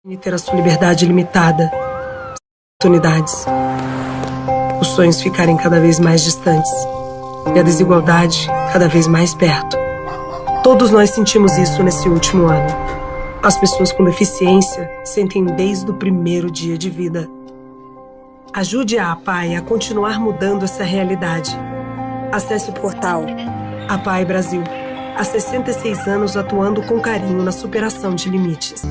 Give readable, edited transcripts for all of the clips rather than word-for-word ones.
E ter a sua liberdade limitada, oportunidades, os sonhos ficarem cada vez mais distantes e a desigualdade cada vez mais perto. Todos nós sentimos isso nesse último ano. As pessoas com deficiência sentem desde o primeiro dia de vida. Ajude a APAE a continuar mudando essa realidade. Acesse o portal APAE Brasil. Há 66 anos atuando com carinho na superação de limites.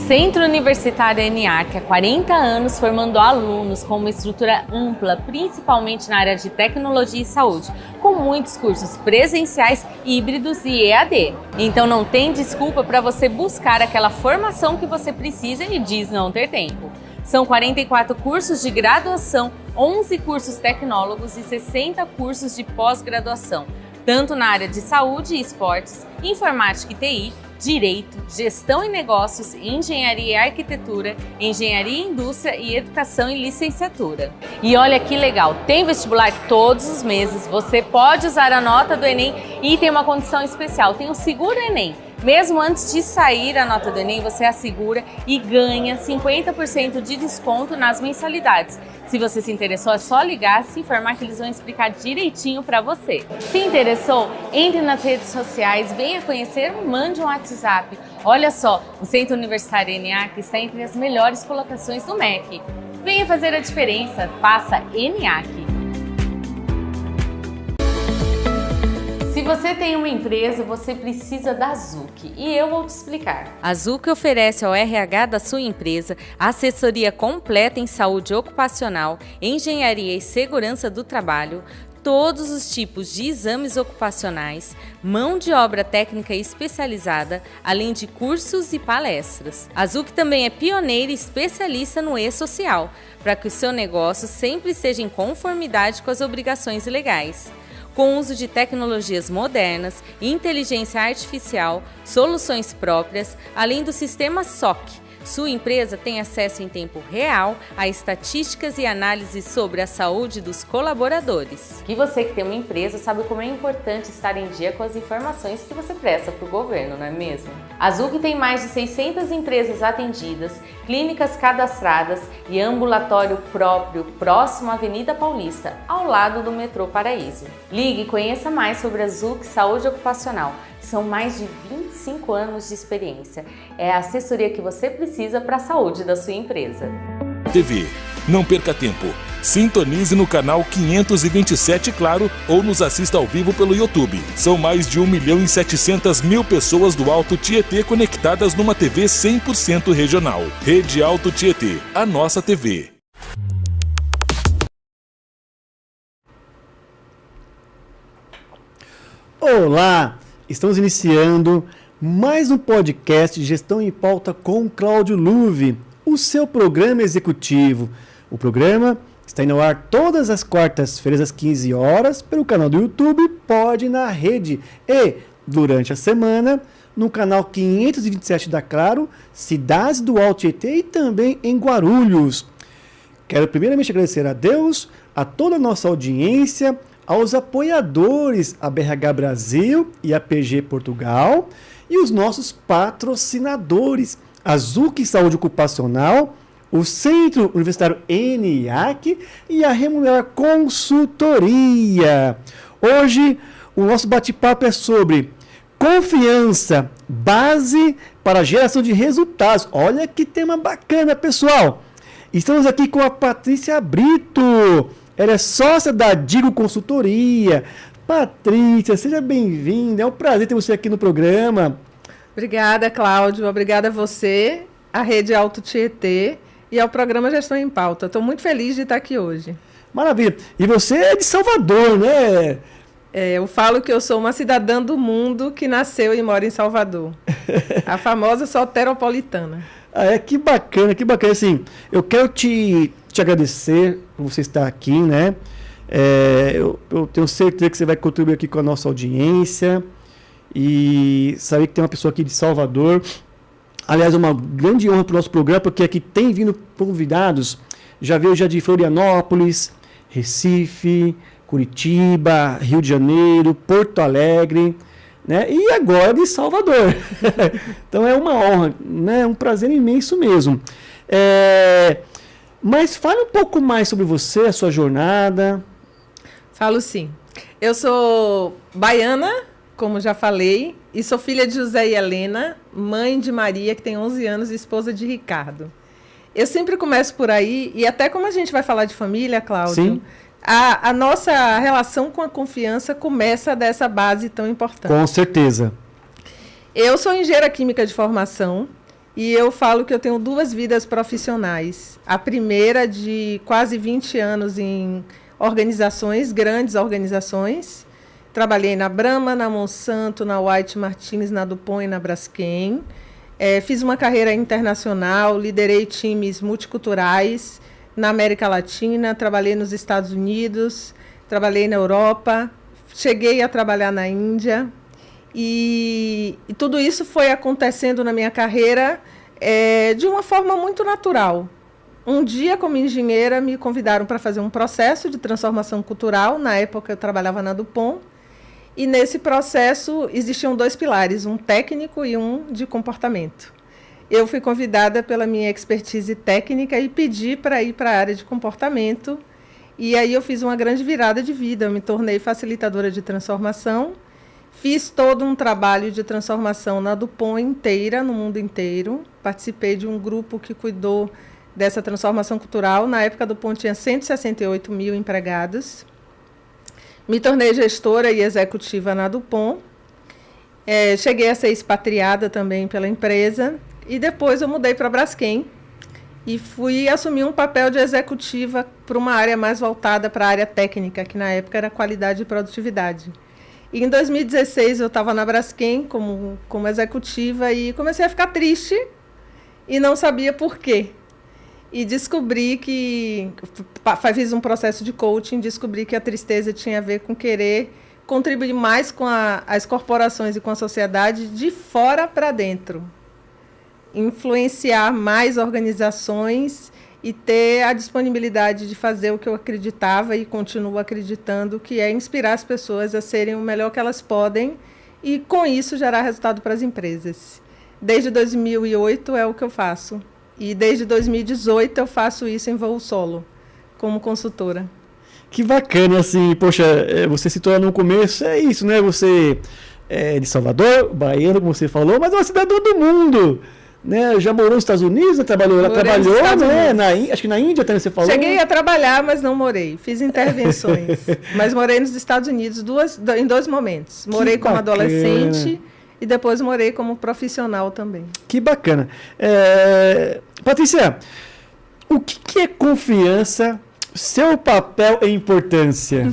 Centro Universitário ENIAC, há 40 anos formando alunos com uma estrutura ampla, principalmente na área de tecnologia e saúde, com muitos cursos presenciais, híbridos e EAD. Então não tem desculpa para você buscar aquela formação que você precisa e diz não ter tempo. São 44 cursos de graduação, 11 cursos tecnólogos e 60 cursos de pós-graduação, tanto na área de saúde e esportes, informática e TI, Direito, Gestão e Negócios, Engenharia e Arquitetura, Engenharia e Indústria e Educação e Licenciatura. E olha que legal, tem vestibular todos os meses, você pode usar a nota do Enem e tem uma condição especial, tem o Seguro Enem. Mesmo antes de sair a nota do Enem, você assegura e ganha 50% de desconto nas mensalidades. Se você se interessou, é só ligar, se informar que eles vão explicar direitinho para você. Se interessou, entre nas redes sociais, venha conhecer, mande um WhatsApp. Olha só, o Centro Universitário ENIAC está entre as melhores colocações do MEC. Venha fazer a diferença, faça ENIAC. Se você tem uma empresa, você precisa da Zuc e eu vou te explicar. A Zuc oferece ao RH da sua empresa assessoria completa em saúde ocupacional, engenharia e segurança do trabalho, todos os tipos de exames ocupacionais, mão de obra técnica especializada, além de cursos e palestras. A Zuc também é pioneira e especialista no e-social, para que o seu negócio sempre esteja em conformidade com as obrigações legais. Com o uso de tecnologias modernas, inteligência artificial, soluções próprias, além do sistema SOC. Sua empresa tem acesso em tempo real a estatísticas e análises sobre a saúde dos colaboradores. E você que tem uma empresa sabe como é importante estar em dia com as informações que você presta para o governo, não é mesmo? A Zuc tem mais de 600 empresas atendidas, clínicas cadastradas e ambulatório próprio próximo à Avenida Paulista, ao lado do metrô Paraíso. Ligue e conheça mais sobre a Zuc Saúde Ocupacional. São mais de 25 anos de experiência. É a assessoria que você precisa para a saúde da sua empresa. TV. Não perca tempo. Sintonize no canal 527 Claro ou nos assista ao vivo pelo YouTube. São mais de 1.700.000 pessoas do Alto Tietê conectadas numa TV 100% regional. Rede Alto Tietê, a nossa TV. Olá! Estamos iniciando mais um podcast de Gestão em Pauta com Cláudio Luve, o seu programa executivo. O programa está indo ao ar todas as quartas-feiras às 15 horas pelo canal do YouTube Pode na Rede e, durante a semana, no canal 527 da Claro, cidades do Alto Tietê e também em Guarulhos. Quero primeiramente agradecer a Deus, a toda a nossa audiência, aos apoiadores, a BRH Brasil e a PG Portugal, e os nossos patrocinadores, a Zuc Saúde Ocupacional, o Centro Universitário ENIAC e a Remunerar Consultoria. Hoje, o nosso bate-papo é sobre confiança, base para a geração de resultados. Olha que tema bacana, pessoal! Estamos aqui com a Patrícia Brito. Ela é sócia da Digo Consultoria. Patrícia, seja bem-vinda. É um prazer ter você aqui no programa. Obrigada, Cláudio. Obrigada a você, à Rede Alto Tietê e ao programa Gestão em Pauta. Estou muito feliz de estar aqui hoje. Maravilha. E você é de Salvador, né? Eu falo que eu sou uma cidadã do mundo que nasceu e mora em Salvador. A famosa soteropolitana. Que bacana, que bacana. Assim, eu quero te agradecer por você estar aqui, né? Eu tenho certeza que você vai contribuir aqui com a nossa audiência e saber que tem uma pessoa aqui de Salvador. Aliás, é uma grande honra para o nosso programa, porque aqui tem vindo convidados, já veio de Florianópolis, Recife, Curitiba, Rio de Janeiro, Porto Alegre, né? E agora de Salvador. Então é uma honra, né? Um prazer imenso mesmo. Mas fale um pouco mais sobre você, a sua jornada. Falo sim. Eu sou baiana, como já falei, e sou filha de José e Helena, mãe de Maria, que tem 11 anos, e esposa de Ricardo. Eu sempre começo por aí, e até como a gente vai falar de família, Cláudio, Sim. A nossa relação com a confiança começa dessa base tão importante. Com certeza. Eu sou engenheira química de formação e eu falo que eu tenho 2 vidas profissionais. A primeira de quase 20 anos em organizações, grandes organizações. Trabalhei na Brahma, na Monsanto, na White Martins, na DuPont e na Braskem. Fiz uma carreira internacional, liderei times multiculturais na América Latina, trabalhei nos Estados Unidos, trabalhei na Europa, cheguei a trabalhar na Índia. E tudo isso foi acontecendo na minha carreira de uma forma muito natural. Um dia, como engenheira, me convidaram para fazer um processo de transformação cultural. Na época, eu trabalhava na DuPont. E nesse processo existiam 2 pilares, um técnico e um de comportamento. Eu fui convidada pela minha expertise técnica e pedi para ir para a área de comportamento. E aí eu fiz uma grande virada de vida. Eu me tornei facilitadora de transformação. Fiz todo um trabalho de transformação na DuPont inteira, no mundo inteiro. Participei de um grupo que cuidou dessa transformação cultural. Na época, a DuPont tinha 168 mil empregados. Me tornei gestora e executiva na DuPont. Cheguei a ser expatriada também pela empresa. E depois eu mudei para a Braskem e fui assumir um papel de executiva para uma área mais voltada para a área técnica, que na época era qualidade e produtividade. E em 2016 eu estava na Braskem como executiva e comecei a ficar triste e não sabia por quê. E descobri que, fiz um processo de coaching, descobri que a tristeza tinha a ver com querer contribuir mais com as corporações e com a sociedade de fora para dentro. Influenciar mais organizações e ter a disponibilidade de fazer o que eu acreditava e continuo acreditando, que é inspirar as pessoas a serem o melhor que elas podem e, com isso, gerar resultado para as empresas. Desde 2008 é o que eu faço. E desde 2018 eu faço isso em voo solo, como consultora. Que bacana, assim, poxa, você citou lá no começo, é isso, né? Você é de Salvador, baiano, como você falou, mas é uma cidadã do mundo, né? Já morou nos Estados Unidos, trabalhou, né? Acho que na Índia também você falou. Cheguei a trabalhar, mas não morei. Fiz intervenções, mas morei nos Estados Unidos em 2 momentos. Morei como adolescente e depois morei como profissional também. Que bacana. Patrícia, o que é confiança? Seu papel e importância?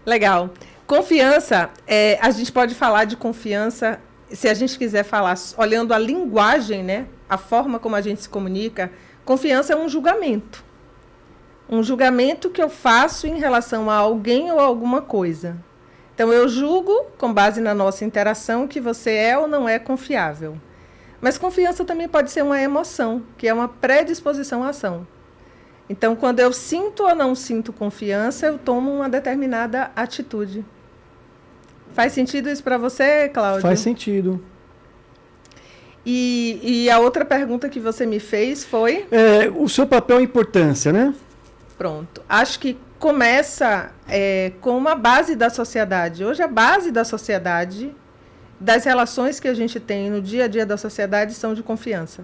Legal. Confiança, a gente pode falar de confiança, se a gente quiser falar, olhando a linguagem, né, a forma como a gente se comunica, confiança é um julgamento. Um julgamento que eu faço em relação a alguém ou a alguma coisa. Então, eu julgo, com base na nossa interação, que você é ou não é confiável. Mas confiança também pode ser uma emoção, que é uma predisposição à ação. Então, quando eu sinto ou não sinto confiança, eu tomo uma determinada atitude. Faz sentido isso para você, Cláudio? Faz sentido. E a outra pergunta que você me fez foi? O seu papel e importância, né? Pronto. Acho que começa com uma base da sociedade. Hoje, a base da sociedade, das relações que a gente tem no dia a dia da sociedade, são de confiança.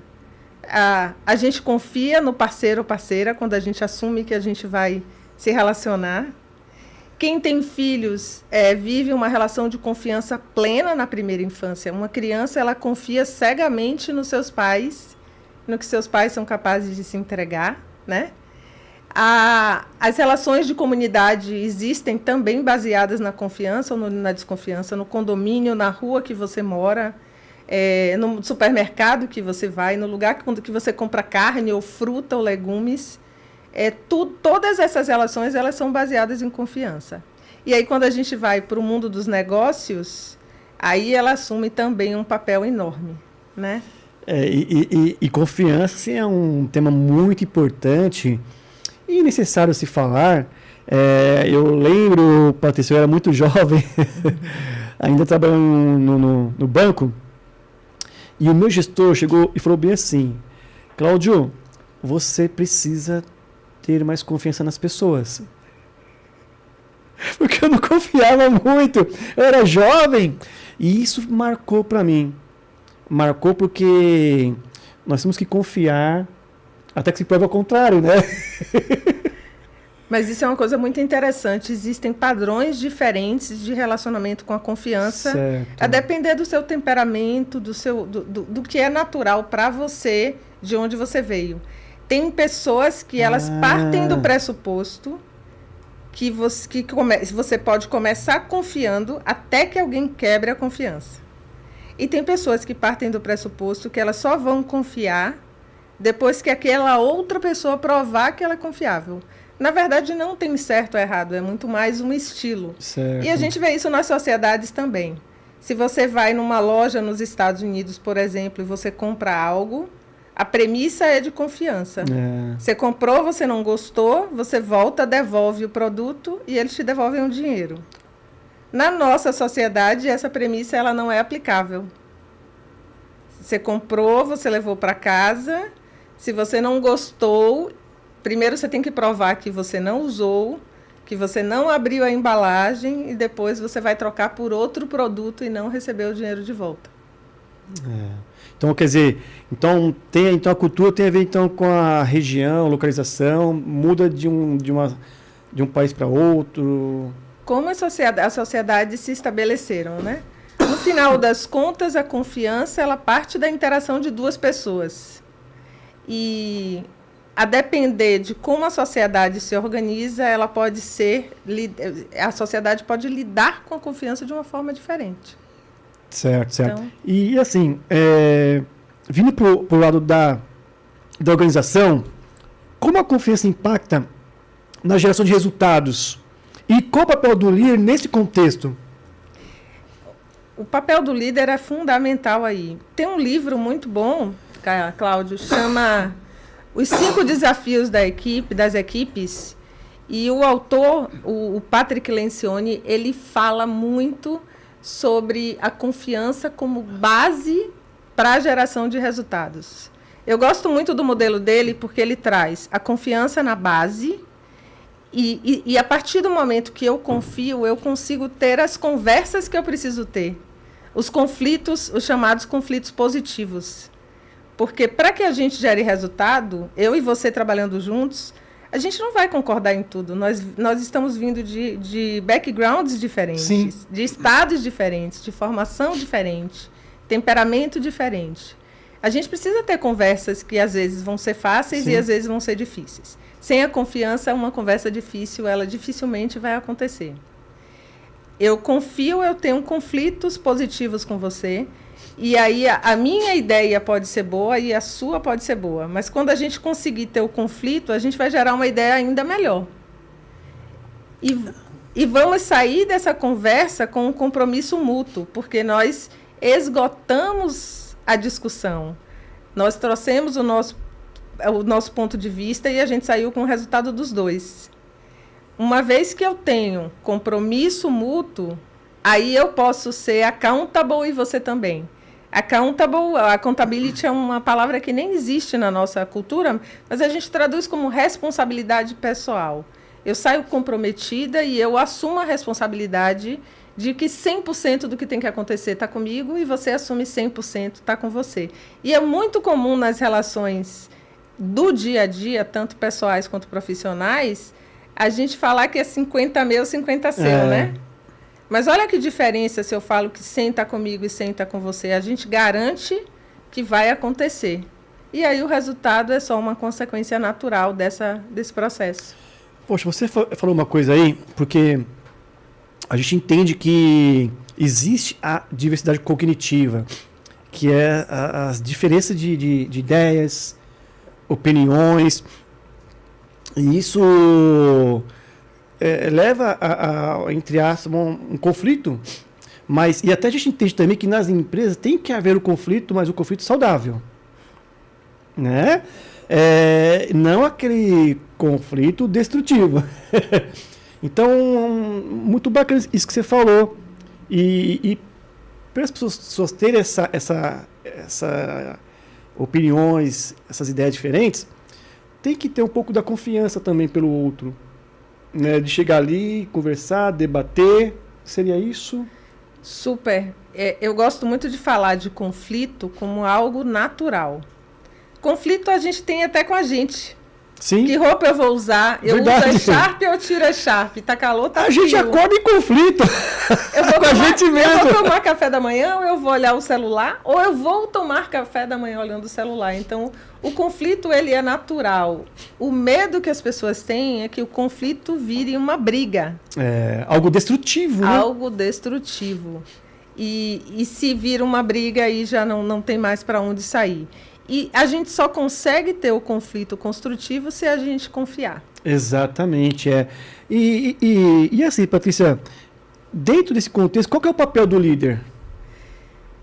A gente confia no parceiro ou parceira quando a gente assume que a gente vai se relacionar. Quem tem filhos vive uma relação de confiança plena na primeira infância. Uma criança, ela confia cegamente nos seus pais, no que seus pais são capazes de se entregar, né? As relações de comunidade existem também baseadas na confiança ou na desconfiança, no condomínio, na rua que você mora, no supermercado que você vai, no lugar que você compra carne ou fruta ou legumes. Todas essas relações, elas são baseadas em confiança. E aí, quando a gente vai para o mundo dos negócios, aí ela assume também um papel enorme, né? E confiança, sim, é um tema muito importante e necessário se falar. Eu lembro, Patrícia, eu era muito jovem, ainda trabalhando no banco, e o meu gestor chegou e falou bem assim: Cláudio, você precisa ter mais confiança nas pessoas. Porque eu não confiava muito, eu era jovem, e isso marcou para mim. Marcou porque nós temos que confiar até que se prove ao contrário, né? Mas isso é uma coisa muito interessante. Existem padrões diferentes de relacionamento com a confiança, Certo. a depender do seu temperamento, do que é natural para você, de onde você veio. Tem pessoas que elas partem do pressuposto que você pode começar confiando até que alguém quebre a confiança. E tem pessoas que partem do pressuposto que elas só vão confiar depois que aquela outra pessoa provar que ela é confiável. Na verdade, não tem certo ou errado, é muito mais um estilo. Certo. E a gente vê isso nas sociedades também. Se você vai numa loja nos Estados Unidos, por exemplo, e você compra algo, a premissa é de confiança. Você comprou, você não gostou, você volta, devolve o produto e eles te devolvem o dinheiro. Na nossa sociedade, essa premissa ela não é aplicável. Você comprou, você levou para casa. Se você não gostou, primeiro você tem que provar que você não usou, que você não abriu a embalagem e depois você vai trocar por outro produto e não receber o dinheiro de volta. Então, quer dizer, então a cultura tem a ver então com a região, localização, muda de um país para outro. Como as sociedades se estabeleceram, né? No final das contas, a confiança ela parte da interação de duas pessoas. E a depender de como a sociedade se organiza, a sociedade pode lidar com a confiança de uma forma diferente. Certo. Então, E assim, vindo para o lado da organização, como a confiança impacta na geração de resultados? E qual o papel do líder nesse contexto? o papel do líder é fundamental aí. Tem um livro muito bom, Cláudio, chama Os 5 Desafios das Equipes, e o autor, o Patrick Lencioni, ele fala muito sobre a confiança como base para a geração de resultados. Eu gosto muito do modelo dele porque ele traz a confiança na base e a partir do momento que eu confio, eu consigo ter as conversas que eu preciso ter. Os conflitos, os chamados conflitos positivos. Porque para que a gente gere resultado, eu e você trabalhando juntos, a gente não vai concordar em tudo. Nós estamos vindo de backgrounds diferentes, Sim. de estados diferentes, de formação diferente, temperamento diferente. A gente precisa ter conversas que às vezes vão ser fáceis Sim. e às vezes vão ser difíceis. Sem a confiança, uma conversa difícil, ela dificilmente vai acontecer. Eu confio, eu tenho conflitos positivos com você, e aí a minha ideia pode ser boa e a sua pode ser boa. Mas quando a gente conseguir ter o conflito, a gente vai gerar uma ideia ainda melhor. E vamos sair dessa conversa com um compromisso mútuo, porque nós esgotamos a discussão. Nós trouxemos o nosso ponto de vista e a gente saiu com o resultado dos dois. Uma vez que eu tenho compromisso mútuo, aí eu posso ser accountable e você também. Accountability é uma palavra que nem existe na nossa cultura, mas a gente traduz como responsabilidade pessoal. Eu saio comprometida e eu assumo a responsabilidade de que 100% do que tem que acontecer está comigo e você assume 100% está com você. E é muito comum nas relações do dia a dia, tanto pessoais quanto profissionais, a gente falar que é 50 meu, 50 seu, né? Mas olha que diferença se eu falo que 100 está comigo e 100 está com você. A gente garante que vai acontecer. E aí o resultado é só uma consequência natural desse processo. Poxa, você falou uma coisa aí, porque a gente entende que existe a diversidade cognitiva, que é as diferenças de ideias, opiniões, e isso leva a entre aspas, um conflito, e até a gente entende também que nas empresas tem que haver o conflito, mas o conflito saudável, né? Não aquele conflito destrutivo. Então, muito bacana isso que você falou, E para as pessoas terem essa opiniões, essas ideias diferentes, tem que ter um pouco da confiança também pelo outro, né? De chegar ali, conversar, debater. Seria isso? Super. Eu gosto muito de falar de conflito como algo natural. Conflito a gente tem até com a gente. Sim. Que roupa eu vou usar? Eu Verdade. uso Sharp ou eu tiro Sharp? Tá calor, tá A frio. gente acorda em conflito com a gente Eu mesmo. vou tomar café da manhã ou eu vou olhar o celular? Ou eu vou tomar café da manhã olhando o celular? Então, o conflito, ele é natural. O medo que as pessoas têm é que o conflito vire uma briga. É, algo destrutivo, né? Algo destrutivo. E se vira uma briga, aí já não tem mais para onde sair. E a gente só consegue ter o conflito construtivo se a gente confiar. Exatamente, é. E assim, Patrícia, dentro desse contexto, qual que é o papel do líder?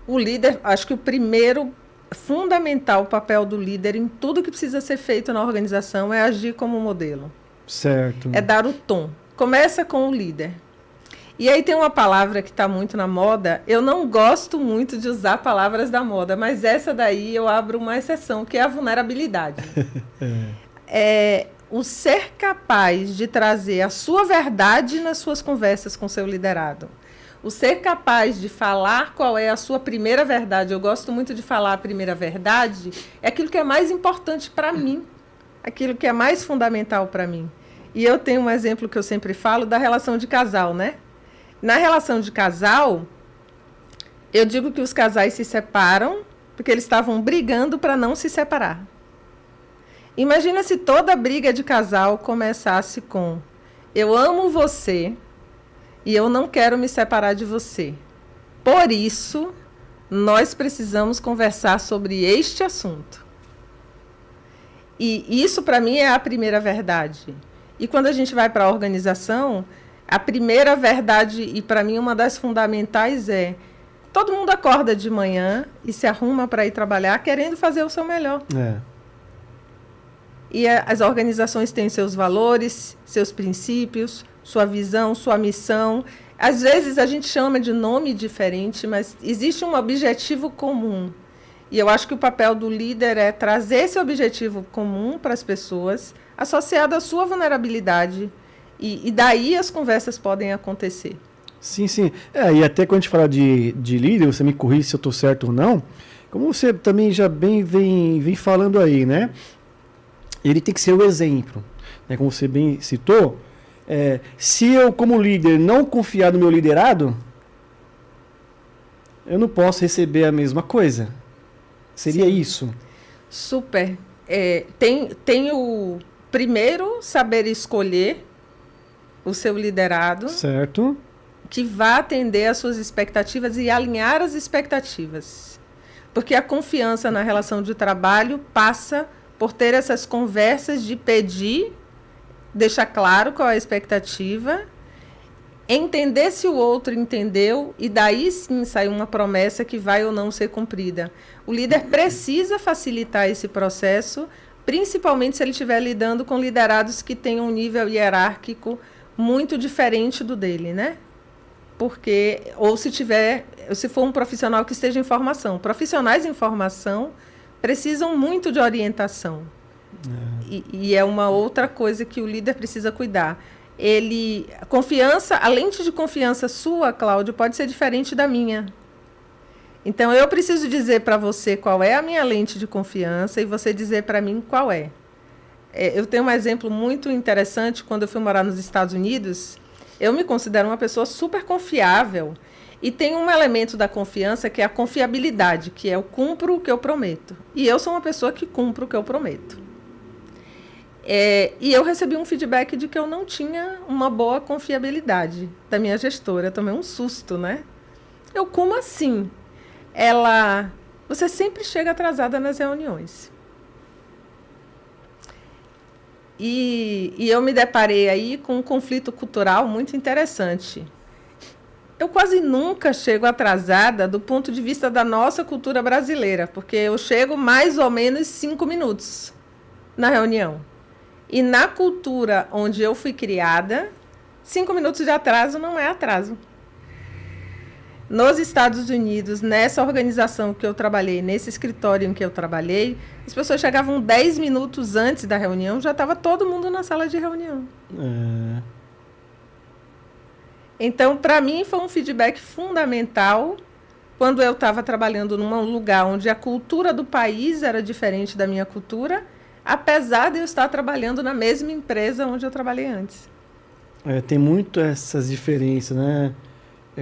O líder, acho que o primeiro fundamental papel do líder em tudo que precisa ser feito na organização é agir como modelo. Certo. É dar o tom. Começa com o líder. E aí tem uma palavra que está muito na moda. Eu não gosto muito de usar palavras da moda, mas essa daí eu abro uma exceção, que é a vulnerabilidade. O ser capaz de trazer a sua verdade nas suas conversas com seu liderado. O ser capaz de falar qual é a sua primeira verdade. Eu gosto muito de falar a primeira verdade. É aquilo que é mais importante para mim. Aquilo que é mais fundamental para mim. E eu tenho um exemplo que eu sempre falo da relação de casal, né? Na relação de casal, eu digo que os casais se separam porque eles estavam brigando para não se separar. Imagina se toda briga de casal começasse com: eu amo você e eu não quero me separar de você. Por isso, nós precisamos conversar sobre este assunto. E isso, para mim, é a primeira verdade. E quando a gente vai para a organização, a primeira verdade, e para mim uma das fundamentais, é: todo mundo acorda de manhã e se arruma para ir trabalhar querendo fazer o seu melhor. E as organizações têm seus valores, seus princípios, sua visão, sua missão. Às vezes a gente chama de nome diferente, mas existe um objetivo comum. E eu acho que o papel do líder é trazer esse objetivo comum para as pessoas, associado à sua vulnerabilidade. E daí as conversas podem acontecer. Sim, sim. E até quando a gente fala de líder, você me corrige se eu estou certo ou não, como você também já vem falando aí, né? Ele tem que ser o exemplo. Né? Como você bem citou, se eu, como líder, não confiar no meu liderado, eu não posso receber a mesma coisa. Seria isso? Super. Tem o primeiro saber escolher o seu liderado. Certo. Que vá atender às suas expectativas e alinhar as expectativas. Porque a confiança na relação de trabalho passa por ter essas conversas de pedir, deixar claro qual é a expectativa, entender se o outro entendeu e daí sim sai uma promessa que vai ou não ser cumprida. O líder precisa facilitar esse processo, principalmente se ele estiver lidando com liderados que tenham um nível hierárquico muito diferente do dele, né? Porque, ou se for um profissional que esteja em formação. Profissionais em formação precisam muito de orientação. E é uma outra coisa que o líder precisa cuidar. A confiança, a lente de confiança sua, Cláudio, pode ser diferente da minha. Então, eu preciso dizer para você qual é a minha lente de confiança e você dizer para mim qual é. Eu tenho um exemplo muito interessante. Quando eu fui morar nos Estados Unidos, eu me considero uma pessoa super confiável. E tem um elemento da confiança que é a confiabilidade, que é eu cumpro o que eu prometo. E eu sou uma pessoa que cumpro o que eu prometo. E eu recebi um feedback de que eu não tinha uma boa confiabilidade da minha gestora. Eu tomei um susto, né? Como assim? Você sempre chega atrasada nas reuniões. E eu me deparei aí com um conflito cultural muito interessante. Eu quase nunca chego atrasada do ponto de vista da nossa cultura brasileira, porque eu chego mais ou menos 5 minutos na reunião. E na cultura onde eu fui criada, 5 minutos de atraso não é atraso. Nos Estados Unidos, nessa organização que eu trabalhei, nesse escritório em que eu trabalhei, as pessoas chegavam 10 minutos antes da reunião, já estava todo mundo na sala de reunião. Então, para mim, foi um feedback fundamental quando eu estava trabalhando num lugar onde a cultura do país era diferente da minha cultura, apesar de eu estar trabalhando na mesma empresa onde eu trabalhei antes. Tem muito essas diferenças, né?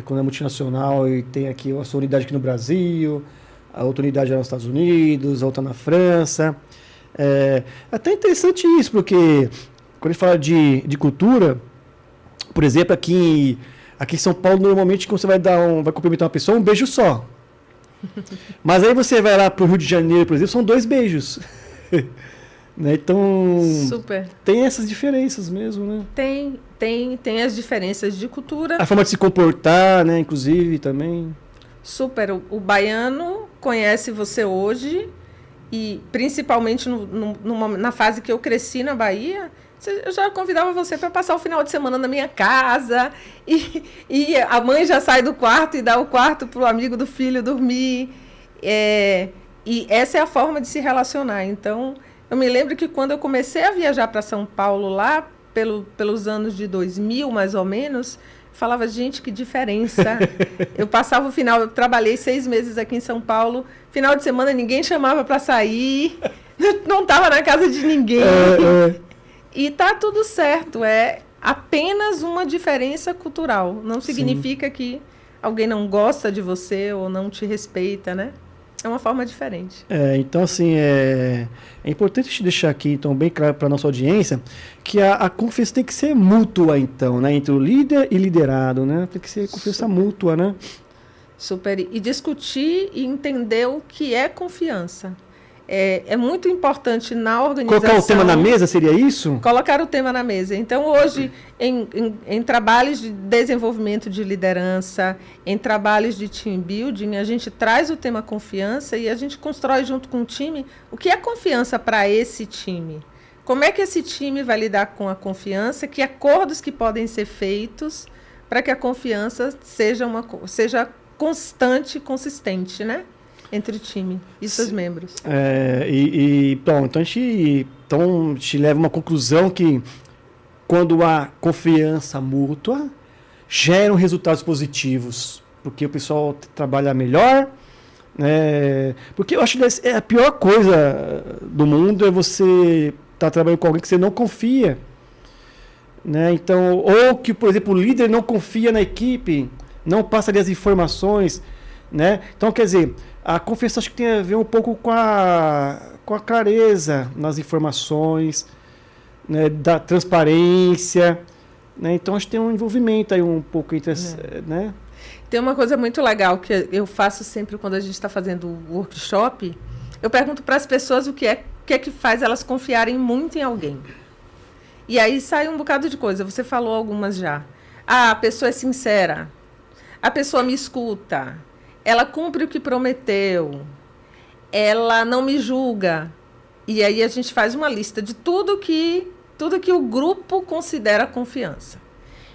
Quando é multinacional e tem aqui a sua unidade aqui no Brasil, a outra unidade é nos Estados Unidos, a outra na França. É até interessante isso, porque quando a gente fala de cultura, por exemplo, aqui em São Paulo, normalmente, quando você vai cumprimentar uma pessoa, um beijo só. Mas aí você vai lá para o Rio de Janeiro, por exemplo, são 2 beijos. Né? Então, super. Tem essas diferenças mesmo, né? Tem as diferenças de cultura. A forma de se comportar, né? Inclusive, também. Super. O baiano conhece você hoje e, principalmente na fase que eu cresci na Bahia, eu já convidava você para passar o final de semana na minha casa e a mãe já sai do quarto e dá o quarto para o amigo do filho dormir. E essa é a forma de se relacionar. Então, eu me lembro que quando eu comecei a viajar para São Paulo, lá pelos anos de 2000, mais ou menos, falava, gente, que diferença. Eu passava o final, eu trabalhei 6 meses aqui em São Paulo, final de semana ninguém chamava para sair, não estava na casa de ninguém. E tá tudo certo, é apenas uma diferença cultural. Não significa que alguém não gosta de você ou não te respeita, né? É uma forma diferente. Então, assim, é importante deixar aqui, então, bem claro para a nossa audiência, que a confiança tem que ser mútua, então, né? Entre o líder e liderado, né? Tem que ser confiança mútua, né? Super. E discutir e entender o que é confiança. É muito importante na organização... Colocar o tema na mesa, seria isso? Colocar o tema na mesa. Então, hoje, em trabalhos de desenvolvimento de liderança, em trabalhos de team building, a gente traz o tema confiança e a gente constrói junto com o time o que é confiança para esse time. Como é que esse time vai lidar com a confiança, que acordos que podem ser feitos para que a confiança seja constante e consistente, né? Entre o time e seus membros. Então a gente leva uma conclusão que quando há confiança mútua, geram resultados positivos, porque o pessoal trabalha melhor, né? Porque eu acho que a pior coisa do mundo é você estar trabalhando com alguém que você não confia, né? Então, ou que, por exemplo, o líder não confia na equipe, não passa ali as informações, né? Então, quer dizer, a confiança acho que tem a ver um pouco com a clareza nas informações, né, da transparência, né? Então acho que tem um envolvimento aí um pouco entre as, né? Tem uma coisa muito legal que eu faço sempre quando a gente está fazendo o workshop. Eu pergunto para as pessoas o que é que faz elas confiarem muito em alguém. E aí sai um bocado de coisa. Você falou algumas já. A pessoa é sincera. A pessoa me escuta. Ela cumpre o que prometeu, ela não me julga. E aí a gente faz uma lista de tudo que o grupo considera confiança.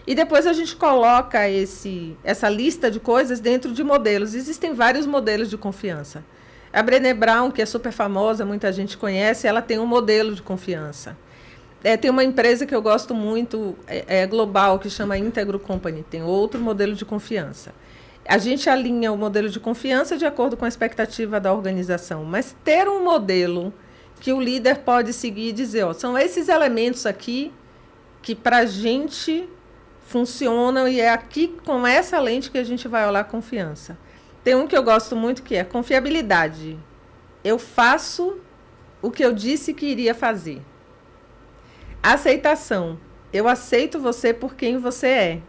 E depois a gente coloca essa lista de coisas dentro de modelos. Existem vários modelos de confiança. A Brené Brown, que é super famosa, muita gente conhece, ela tem um modelo de confiança. Tem uma empresa que eu gosto muito, global, que chama Integro Company, tem outro modelo de confiança. A gente alinha o modelo de confiança de acordo com a expectativa da organização, mas ter um modelo que o líder pode seguir e dizer, são esses elementos aqui que para a gente funcionam e é aqui com essa lente que a gente vai olhar a confiança. Tem um que eu gosto muito que é confiabilidade. Eu faço o que eu disse que iria fazer. Aceitação. Eu aceito você por quem você é.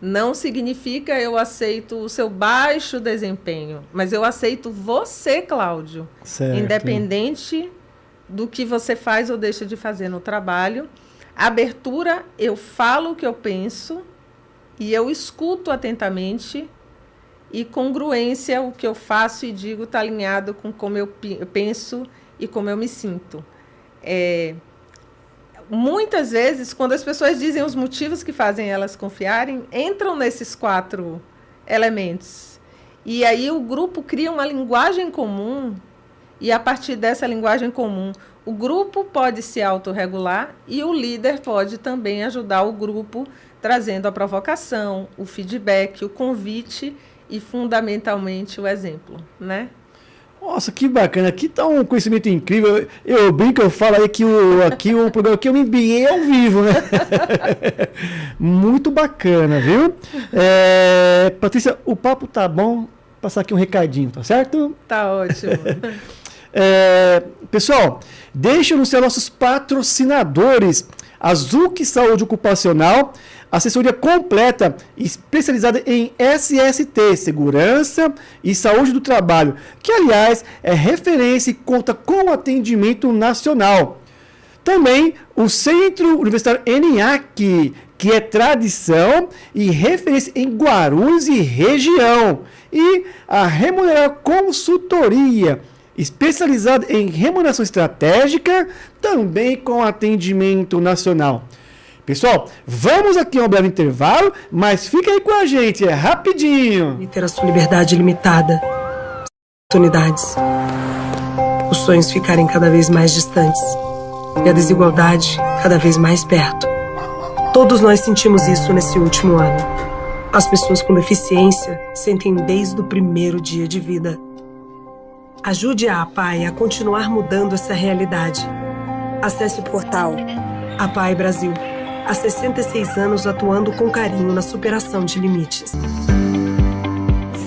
Não significa eu aceito o seu baixo desempenho, mas eu aceito você, Cláudio, certo, independente do que você faz ou deixa de fazer no trabalho. Abertura, eu falo o que eu penso e eu escuto atentamente, e congruência, o que eu faço e digo está alinhado com como eu penso e como eu me sinto. Muitas vezes, quando as pessoas dizem os motivos que fazem elas confiarem, entram nesses 4 elementos. E aí o grupo cria uma linguagem comum, e a partir dessa linguagem comum, o grupo pode se autorregular e o líder pode também ajudar o grupo, trazendo a provocação, o feedback, o convite e, fundamentalmente, o exemplo, né? Nossa, que bacana. Aqui está um conhecimento incrível. Eu brinco, eu falo aí que o programa aqui é um MBA ao vivo, né? Muito bacana, viu? Patrícia, o papo tá bom. Vou passar aqui um recadinho, tá certo? Tá ótimo. Pessoal, deixa eu anunciar nossos patrocinadores. A Zuc Saúde Ocupacional, assessoria completa especializada em SST, Segurança e Saúde do Trabalho, que, aliás, é referência e conta com atendimento nacional. Também o Centro Universitário ENIAC, que é tradição e referência em Guarulhos e região. E a Remunerar Consultoria, especializada em remuneração estratégica, também com atendimento nacional. Pessoal, vamos aqui a um breve intervalo, mas fica aí com a gente, é rapidinho. E ter a sua liberdade limitada, oportunidades, os sonhos ficarem cada vez mais distantes e a desigualdade cada vez mais perto. Todos nós sentimos isso nesse último ano. As pessoas com deficiência sentem desde o primeiro dia de vida. Ajude a APAE a continuar mudando essa realidade. Acesse o portal APAE Brasil. Há 66 anos atuando com carinho na superação de limites.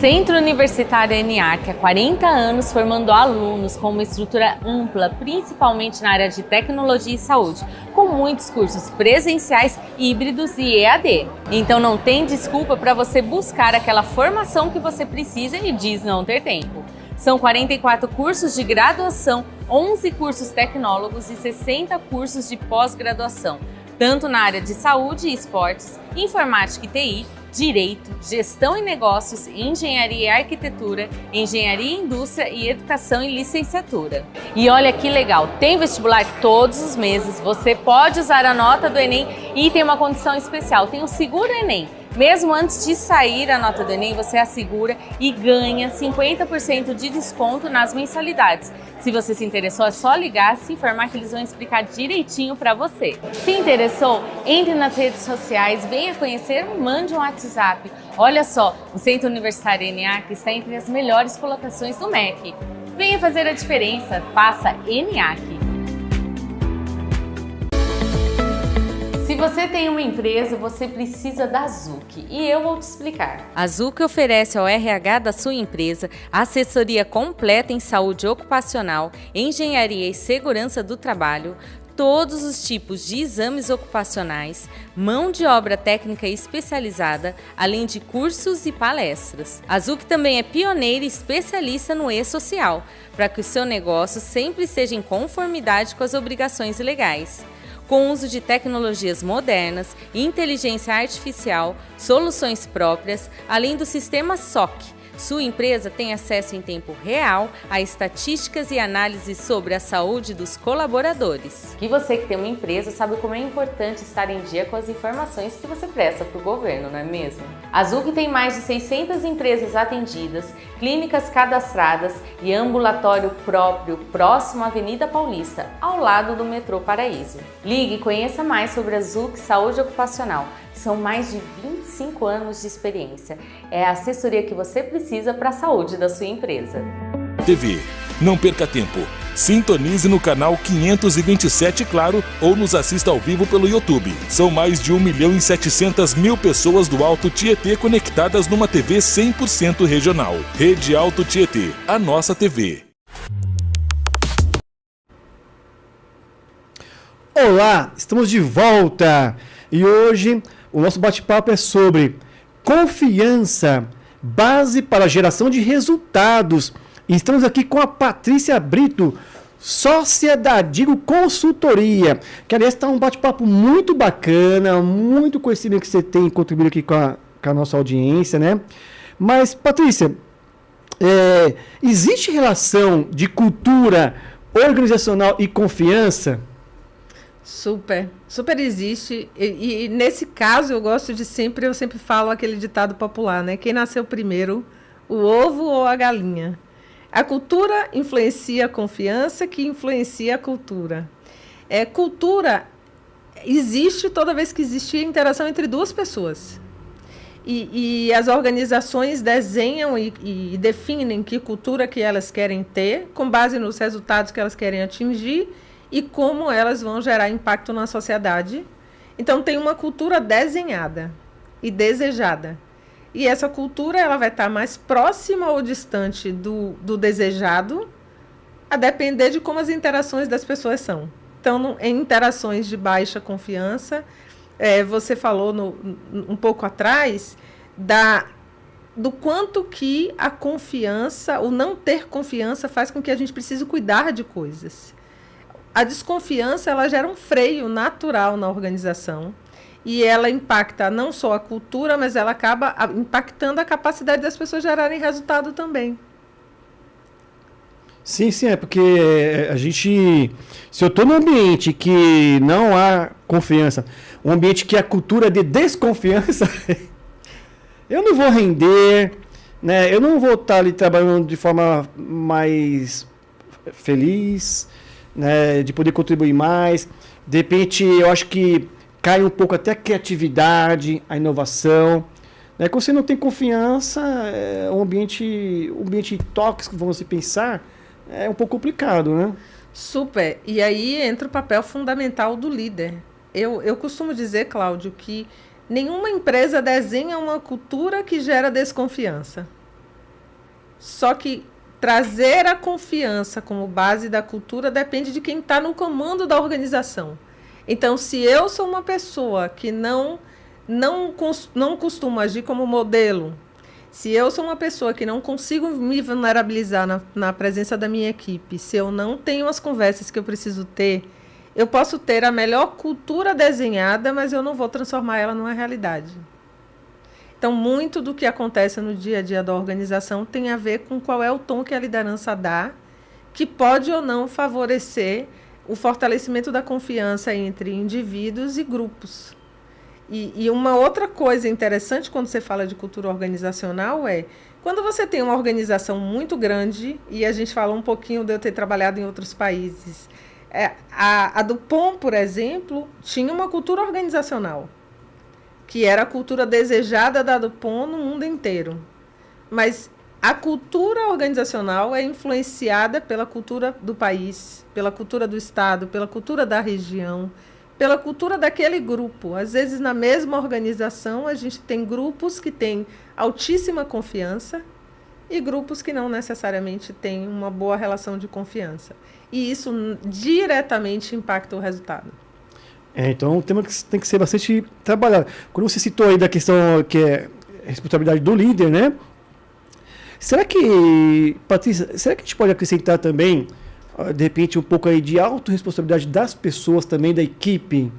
Centro Universitário ENIAC, há 40 anos formando alunos com uma estrutura ampla, principalmente na área de tecnologia e saúde, com muitos cursos presenciais, híbridos e EAD. Então não tem desculpa para você buscar aquela formação que você precisa e diz não ter tempo. São 44 cursos de graduação, 11 cursos tecnólogos e 60 cursos de pós-graduação, tanto na área de saúde e esportes, informática e TI, direito, gestão e negócios, engenharia e arquitetura, engenharia e indústria e educação e licenciatura. E olha que legal, tem vestibular todos os meses, você pode usar a nota do Enem e tem uma condição especial, tem o Seguro Enem. Mesmo antes de sair a nota do Enem, você assegura e ganha 50% de desconto nas mensalidades. Se você se interessou, é só ligar, se informar que eles vão explicar direitinho para você. Se interessou, entre nas redes sociais, venha conhecer, mande um WhatsApp. Olha só, o Centro Universitário ENIAC está entre as melhores colocações do MEC. Venha fazer a diferença, faça ENIAC. Se você tem uma empresa, você precisa da Zuc e eu vou te explicar. A Zuc oferece ao RH da sua empresa assessoria completa em saúde ocupacional, engenharia e segurança do trabalho, todos os tipos de exames ocupacionais, mão de obra técnica especializada, além de cursos e palestras. A Zuc também é pioneira e especialista no e-social, para que o seu negócio sempre esteja em conformidade com as obrigações legais. Com o uso de tecnologias modernas, inteligência artificial, soluções próprias, além do sistema SOC. Sua empresa tem acesso em tempo real a estatísticas e análises sobre a saúde dos colaboradores. E você que tem uma empresa sabe como é importante estar em dia com as informações que você presta para o governo, não é mesmo? A Zuc tem mais de 600 empresas atendidas, clínicas cadastradas e ambulatório próprio próximo à Avenida Paulista, ao lado do metrô Paraíso. Ligue e conheça mais sobre a Zuc Saúde Ocupacional. São mais de 25 anos de experiência. É a assessoria que você precisa para a saúde da sua empresa. TV. Não perca tempo. Sintonize no canal 527 Claro ou nos assista ao vivo pelo YouTube. São mais de 1.700.000 pessoas do Alto Tietê conectadas numa TV 100% regional. Rede Alto Tietê, a nossa TV. Olá, estamos de volta e hoje o nosso bate-papo é sobre confiança, base para a geração de resultados. E estamos aqui com a Patrícia Brito, sócia da Digo Consultoria, que aliás está um bate-papo muito bacana, muito conhecimento que você tem contribuído aqui com a nossa audiência, né? Mas, Patrícia, existe relação de cultura organizacional e confiança? Super, super existe. E nesse caso eu sempre falo aquele ditado popular, né? Quem nasceu primeiro, o ovo ou a galinha? A cultura influencia a confiança, que influencia a cultura. Cultura existe toda vez que existe interação entre duas pessoas. E as organizações desenham e definem que cultura que elas querem ter, com base nos resultados que elas querem atingir e como elas vão gerar impacto na sociedade. Então, tem uma cultura desenhada e desejada. E essa cultura ela vai estar mais próxima ou distante do desejado, a depender de como as interações das pessoas são. Então, em interações de baixa confiança, você falou um pouco atrás do quanto que a confiança, o não ter confiança, faz com que a gente precise cuidar de coisas. A desconfiança ela gera um freio natural na organização e ela impacta não só a cultura, mas ela acaba impactando a capacidade das pessoas gerarem resultado também. Sim, é porque a gente, se eu estou num ambiente que não há confiança, um ambiente que a cultura é de desconfiança, eu não vou render, né? Eu não vou estar ali trabalhando de forma mais feliz, né? De poder contribuir mais. De repente, eu acho que cai um pouco até a criatividade, a inovação. Né? Quando você não tem confiança, um ambiente tóxico, vamos se pensar, é um pouco complicado, né? Super. E aí entra o papel fundamental do líder. Eu costumo dizer, Cláudio, que nenhuma empresa desenha uma cultura que gera desconfiança. Só que trazer a confiança como base da cultura depende de quem está no comando da organização. Então, se eu sou uma pessoa que não costumo agir como modelo, se eu sou uma pessoa que não consigo me vulnerabilizar na presença da minha equipe, se eu não tenho as conversas que eu preciso ter, eu posso ter a melhor cultura desenhada, mas eu não vou transformar ela numa realidade. Então, muito do que acontece no dia a dia da organização tem a ver com qual é o tom que a liderança dá, que pode ou não favorecer o fortalecimento da confiança entre indivíduos e grupos. E uma outra coisa interessante quando você fala de cultura organizacional quando você tem uma organização muito grande, e a gente falou um pouquinho de eu ter trabalhado em outros países, a Dupont, por exemplo, tinha uma cultura organizacional, que era a cultura desejada da Dupont no mundo inteiro. Mas a cultura organizacional é influenciada pela cultura do país, pela cultura do estado, pela cultura da região, pela cultura daquele grupo. Às vezes, na mesma organização, a gente tem grupos que têm altíssima confiança e grupos que não necessariamente têm uma boa relação de confiança. E isso diretamente impacta o resultado. Então, um tema que tem que ser bastante trabalhado. Quando você citou aí da questão que é a responsabilidade do líder, né? Patrícia, será que a gente pode acrescentar também, de repente, um pouco aí de autorresponsabilidade das pessoas também, da equipe?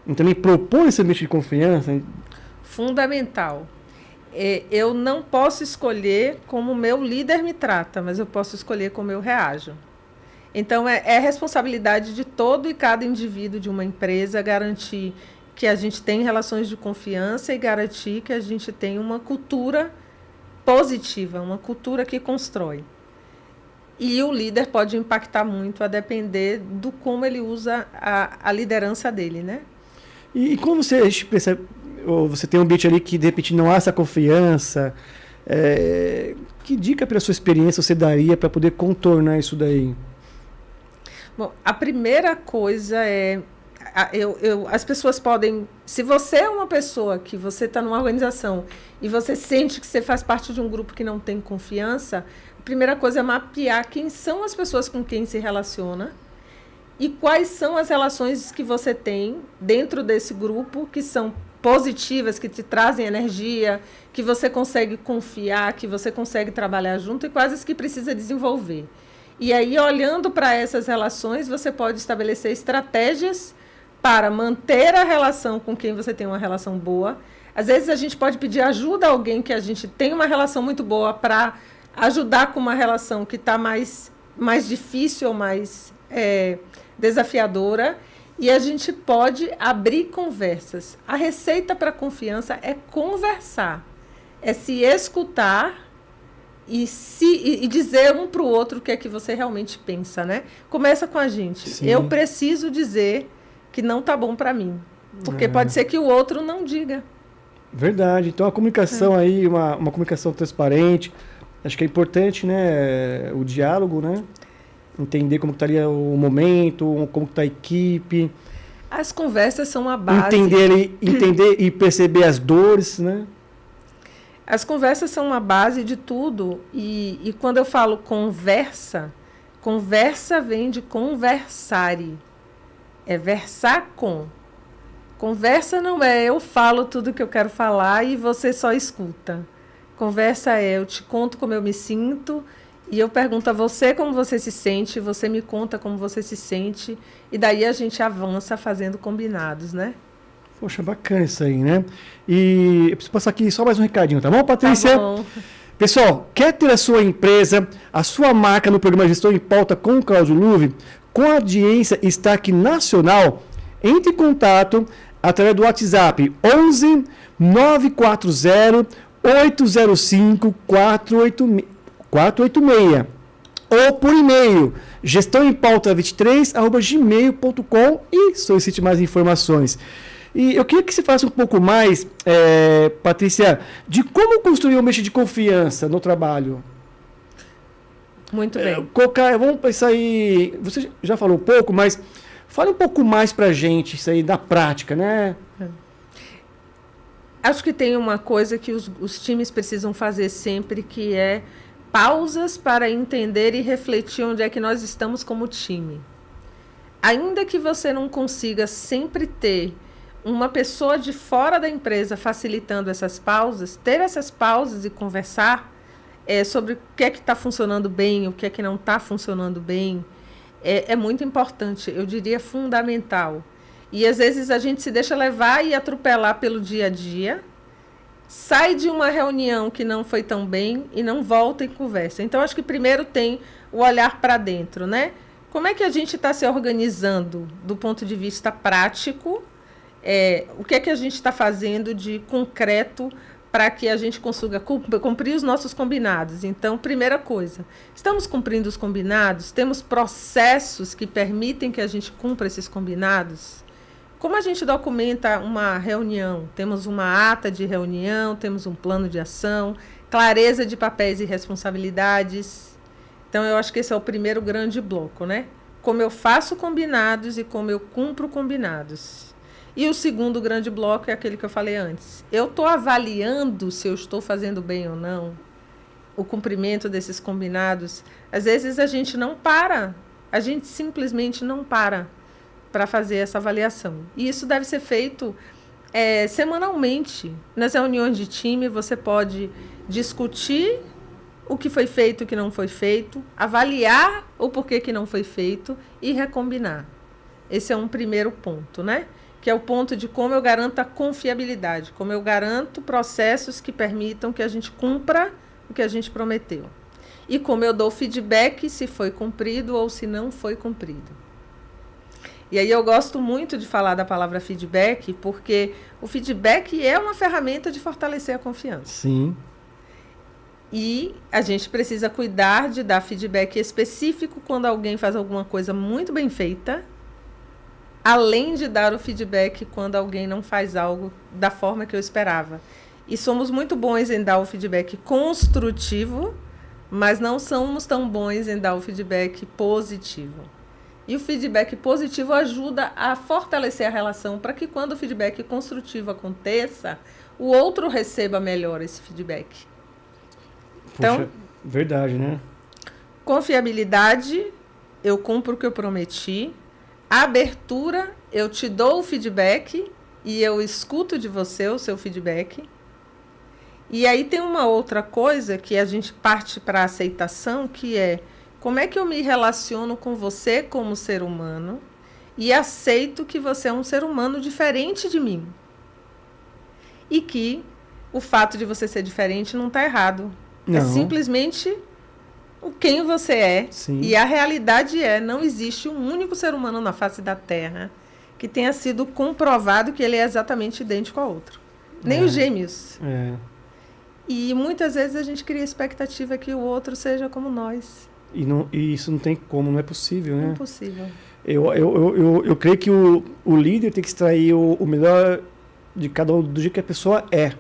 E também propor esse ambiente de confiança? Fundamental. Eu não posso escolher como o meu líder me trata, mas eu posso escolher como eu reajo. Então, é responsabilidade de todo e cada indivíduo de uma empresa garantir que a gente tem relações de confiança e garantir que a gente tem uma cultura positiva, uma cultura que constrói. E o líder pode impactar muito a depender do como ele usa a liderança dele, né? E quando a gente pensa, ou você tem um ambiente ali que de repente não há essa confiança, que dica pela sua experiência você daria para poder contornar isso daí? Bom, a primeira coisa as pessoas podem, se você é uma pessoa que você está numa organização e você sente que você faz parte de um grupo que não tem confiança, a primeira coisa é mapear quem são as pessoas com quem se relaciona e quais são as relações que você tem dentro desse grupo que são positivas, que te trazem energia, que você consegue confiar, que você consegue trabalhar junto e quais as que precisa desenvolver. E aí, olhando para essas relações, você pode estabelecer estratégias para manter a relação com quem você tem uma relação boa. Às vezes, a gente pode pedir ajuda a alguém que a gente tem uma relação muito boa para ajudar com uma relação que está mais difícil ou mais desafiadora. E a gente pode abrir conversas. A receita para a confiança é conversar, é se escutar e dizer um para o outro o que é que você realmente pensa, né? Começa com a gente. Sim. Eu preciso dizer que não tá bom para mim, porque pode ser que o outro não diga. Verdade. Então a comunicação aí, uma comunicação transparente, acho que é importante, né? O diálogo, né? Entender como estaria o momento, como está a equipe. As conversas são a base. Entender e perceber as dores, né? As conversas são a base de tudo. E quando eu falo conversa vem de conversare. É versar com. Conversa não é eu falo tudo que eu quero falar e você só escuta. Conversa é eu te conto como eu me sinto e eu pergunto a você como você se sente, você me conta como você se sente e daí a gente avança fazendo combinados, né? Poxa, bacana isso aí, né? E eu preciso passar aqui só mais um recadinho, tá bom, Patrícia? Tá bom. Pessoal, quer ter a sua empresa, a sua marca no programa Gestão em Pauta com o Cláudio Luve, com audiência e destaque nacional? Entre em contato através do WhatsApp 11 940 805 486 ou por e-mail gestãoempauta23@gmail.com e solicite mais informações. E eu queria que você falasse um pouco mais, Patrícia, de como construir um ambiente de confiança no trabalho. Muito bem. Vamos pensar aí, você já falou um pouco, mas fale um pouco mais pra gente, isso aí da prática, né? Acho que tem uma coisa que os times precisam fazer sempre, que é pausas para entender e refletir onde é que nós estamos como time. Ainda que você não consiga sempre ter uma pessoa de fora da empresa facilitando essas pausas, ter essas pausas e conversar sobre o que é que está funcionando bem, o que é que não está funcionando bem, é muito importante, eu diria fundamental. E às vezes a gente se deixa levar e atropelar pelo dia a dia, sai de uma reunião que não foi tão bem e não volta e conversa. Então, acho que primeiro tem o olhar para dentro, né? Como é que a gente está se organizando do ponto de vista prático? O que é que a gente está fazendo de concreto para que a gente consiga cumprir os nossos combinados? Então, primeira coisa, estamos cumprindo os combinados? Temos processos que permitem que a gente cumpra esses combinados? Como a gente documenta uma reunião? Temos uma ata de reunião, temos um plano de ação, clareza de papéis e responsabilidades. Então, eu acho que esse é o primeiro grande bloco, né? Como eu faço combinados e como eu cumpro combinados. E o segundo grande bloco é aquele que eu falei antes. Eu estou avaliando se eu estou fazendo bem ou não o cumprimento desses combinados. Às vezes a gente não para, a gente simplesmente não para fazer essa avaliação. E isso deve ser feito semanalmente. Nas reuniões de time, você pode discutir o que foi feito e o que não foi feito, avaliar o porquê que não foi feito e recombinar. Esse é um primeiro ponto, né? Que é o ponto de como eu garanto a confiabilidade, como eu garanto processos que permitam que a gente cumpra o que a gente prometeu. E como eu dou feedback se foi cumprido ou se não foi cumprido. E aí eu gosto muito de falar da palavra feedback, porque o feedback é uma ferramenta de fortalecer a confiança. Sim. E a gente precisa cuidar de dar feedback específico quando alguém faz alguma coisa muito bem feita, além de dar o feedback quando alguém não faz algo da forma que eu esperava. E somos muito bons em dar o feedback construtivo, mas não somos tão bons em dar o feedback positivo. E o feedback positivo ajuda a fortalecer a relação para que quando o feedback construtivo aconteça, o outro receba melhor esse feedback. Então, Poxa, verdade, né? Confiabilidade, eu cumpro o que eu prometi. Abertura, eu te dou o feedback e eu escuto de você o seu feedback. E aí tem uma outra coisa que a gente parte para a aceitação, que é como é que eu me relaciono com você como ser humano e aceito que você é um ser humano diferente de mim. E que o fato de você ser diferente não está errado. Não. É simplesmente quem você é. Sim. E a realidade não existe um único ser humano na face da Terra que tenha sido comprovado que ele é exatamente idêntico ao outro. Nem os gêmeos. E muitas vezes a gente cria a expectativa que o outro seja como nós. E isso não tem como, não é possível, né? Impossível. Eu creio que o líder tem que extrair o melhor de cada um, do jeito que a pessoa é.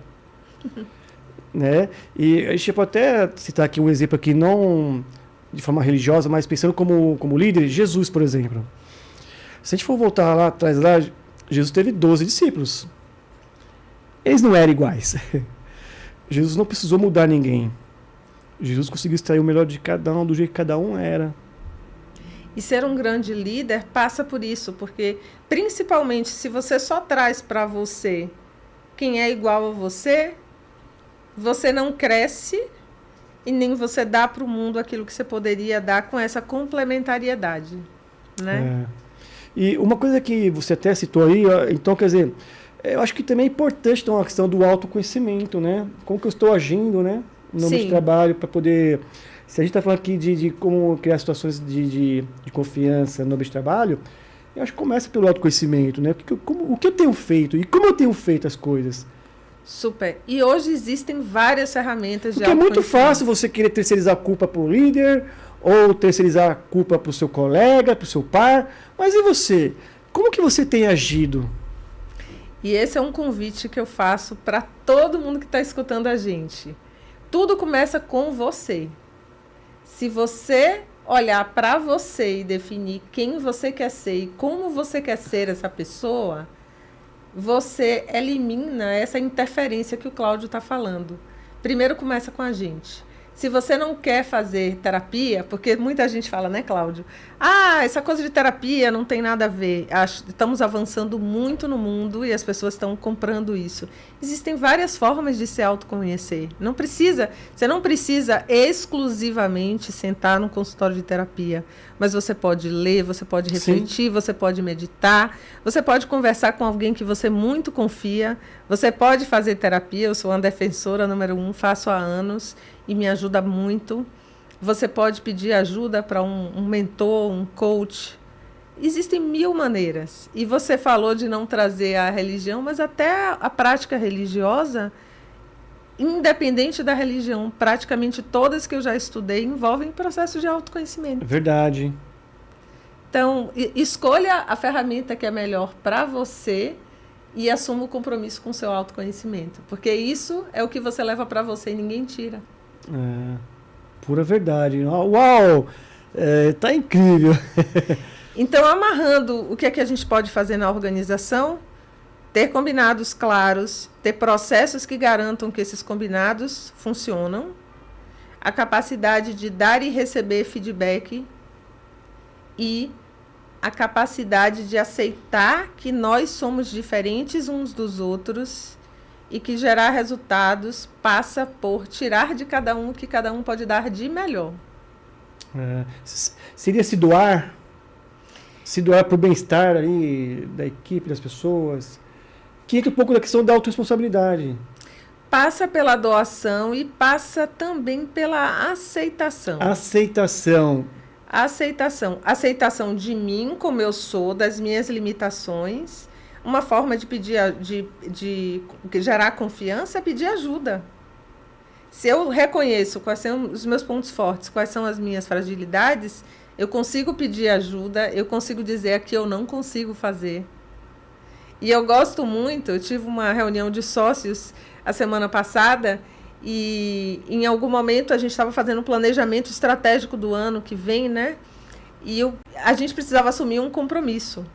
Né? E a gente pode até citar aqui um exemplo aqui, não de forma religiosa, mas pensando como líder, Jesus, por exemplo. Se a gente for voltar lá atrás, Jesus teve 12 discípulos. Eles não eram iguais. Jesus não precisou mudar ninguém. Jesus conseguiu extrair o melhor de cada um, do jeito que cada um era. E ser um grande líder passa por isso, porque principalmente se você só traz para você quem é igual a você, você não cresce e nem você dá para o mundo aquilo que você poderia dar com essa complementariedade, né? E uma coisa que você até citou aí, então, quer dizer, eu acho que também é importante ter uma questão do autoconhecimento, né? Como que eu estou agindo, né? No ambiente de trabalho, para poder... Se a gente está falando aqui de como criar situações de confiança no ambiente de trabalho, eu acho que começa pelo autoconhecimento, né? O que eu tenho feito e como eu tenho feito as coisas. Super. E hoje existem várias ferramentas de autoconhecimento. Porque é muito fácil você querer terceirizar a culpa para o líder, ou terceirizar a culpa para o seu colega, para o seu par. Mas e você? Como que você tem agido? E esse é um convite que eu faço para todo mundo que está escutando a gente. Tudo começa com você. Se você olhar para você e definir quem você quer ser e como você quer ser essa pessoa, você elimina essa interferência que o Cláudio está falando. Primeiro começa com a gente. Se você não quer fazer terapia, porque muita gente fala, né, Cláudio? Essa coisa de terapia não tem nada a ver. Estamos avançando muito no mundo e as pessoas estão comprando isso. Existem várias formas de se autoconhecer. Você não precisa exclusivamente sentar num consultório de terapia, mas você pode ler, você pode refletir, Sim. Você pode meditar, você pode conversar com alguém que você muito confia, você pode fazer terapia. Eu sou uma defensora número 1, faço há anos e me ajuda muito. Você pode pedir ajuda para um mentor, um coach. Existem 1000 maneiras. E você falou de não trazer a religião, mas até a prática religiosa, independente da religião, praticamente todas que eu já estudei envolvem processo de autoconhecimento. Verdade. Então, escolha a ferramenta que é melhor para você e assuma o compromisso com o seu autoconhecimento. Porque isso é o que você leva para você e ninguém tira. Pura verdade. Uau! Tá incrível. Então, amarrando o que é que a gente pode fazer na organização, ter combinados claros, ter processos que garantam que esses combinados funcionam, a capacidade de dar e receber feedback e a capacidade de aceitar que nós somos diferentes uns dos outros e que gerar resultados passa por tirar de cada um o que cada um pode dar de melhor. Seria se doar para o bem-estar ali da equipe, das pessoas, que entra um pouco da questão da autorresponsabilidade. Passa pela doação e passa também pela aceitação. Aceitação de mim como eu sou, das minhas limitações. Uma forma de pedir, de gerar confiança é pedir ajuda. Se eu reconheço quais são os meus pontos fortes, quais são as minhas fragilidades, eu consigo pedir ajuda, eu consigo dizer aqui eu não consigo fazer. E eu gosto muito, eu tive uma reunião de sócios a semana passada e em algum momento a gente estava fazendo um planejamento estratégico do ano que vem, né? E a gente precisava assumir um compromisso.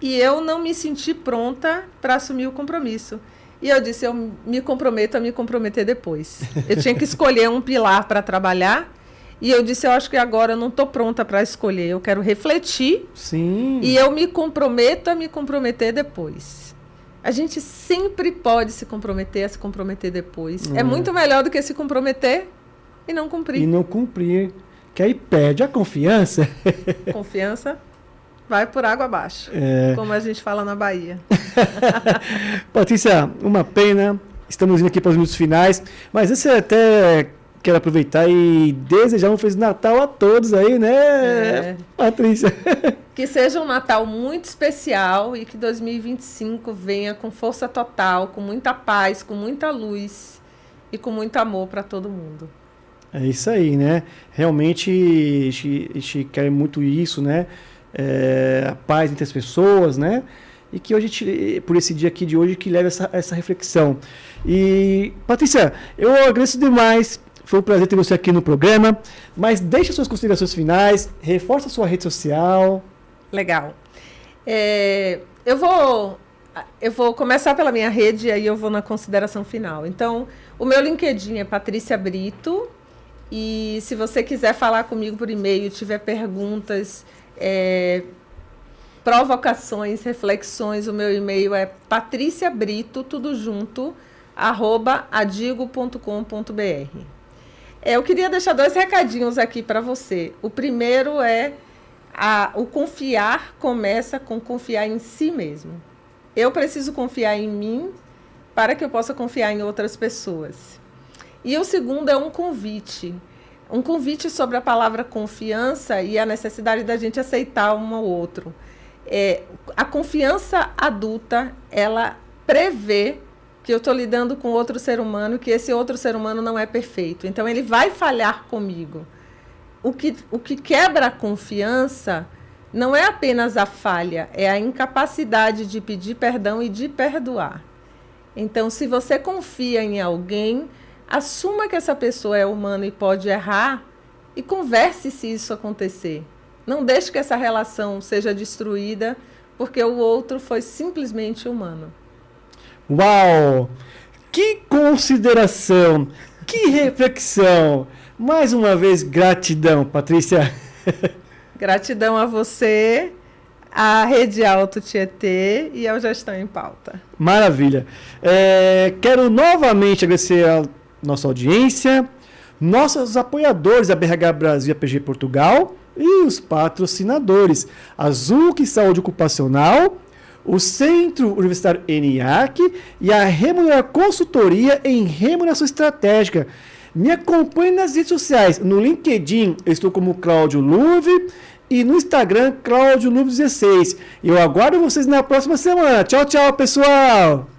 E eu não me senti pronta para assumir o compromisso. E eu disse, eu me comprometo a me comprometer depois. Eu tinha que escolher um pilar para trabalhar. E eu disse, eu acho que agora eu não estou pronta para escolher. Eu quero refletir. Sim. E eu me comprometo a me comprometer depois. A gente sempre pode se comprometer a se comprometer depois. É muito melhor do que se comprometer e não cumprir. Que aí perde a confiança. Confiança vai por água abaixo, como a gente fala na Bahia. Patrícia, uma pena. Estamos indo aqui para os minutos finais. Mas esse até quero aproveitar e desejar um Feliz Natal a todos aí, né, Patrícia? Que seja um Natal muito especial e que 2025 venha com força total, com muita paz, com muita luz e com muito amor para todo mundo. É isso aí, né? Realmente a gente quer muito isso, né? A paz entre as pessoas, né? E que hoje, por esse dia aqui de hoje, que leve essa reflexão. E, Patrícia, eu agradeço demais. Foi um prazer ter você aqui no programa. Mas deixe suas considerações finais, reforça a sua rede social. Legal. Eu vou começar pela minha rede e aí eu vou na consideração final. Então, o meu LinkedIn é Patrícia Brito. E se você quiser falar comigo por e-mail, tiver perguntas, provocações, reflexões, o meu e-mail é patriciabrito, tudo junto, @adigo.com.br. Eu queria deixar 2 recadinhos aqui para você. O primeiro é o confiar começa com confiar em si mesmo. Eu preciso confiar em mim para que eu possa confiar em outras pessoas. E o segundo é um convite sobre a palavra confiança e a necessidade da gente aceitar um ao outro. A confiança adulta, ela prevê que eu estou lidando com outro ser humano, que esse outro ser humano não é perfeito. Então, ele vai falhar comigo. O que quebra a confiança não é apenas a falha, é a incapacidade de pedir perdão e de perdoar. Então, se você confia em alguém, assuma que essa pessoa é humana e pode errar e converse se isso acontecer. Não deixe que essa relação seja destruída porque o outro foi simplesmente humano. Uau! Que consideração! Que reflexão! Mais uma vez, gratidão, Patrícia. Gratidão a você, à Rede Alto Tietê e ao Gestão em Pauta. Maravilha. Quero novamente agradecer a nossa audiência, nossos apoiadores, a BRH Brasil e a PG Portugal, e os patrocinadores, a ZUC Saúde Ocupacional, o Centro Universitário ENIAC e a Remunerar Consultoria em Remuneração Estratégica. Me acompanhe nas redes sociais. No LinkedIn, eu estou como Cláudio Luve e no Instagram, Cláudio Luve 16. Eu aguardo vocês na próxima semana. Tchau, tchau, pessoal!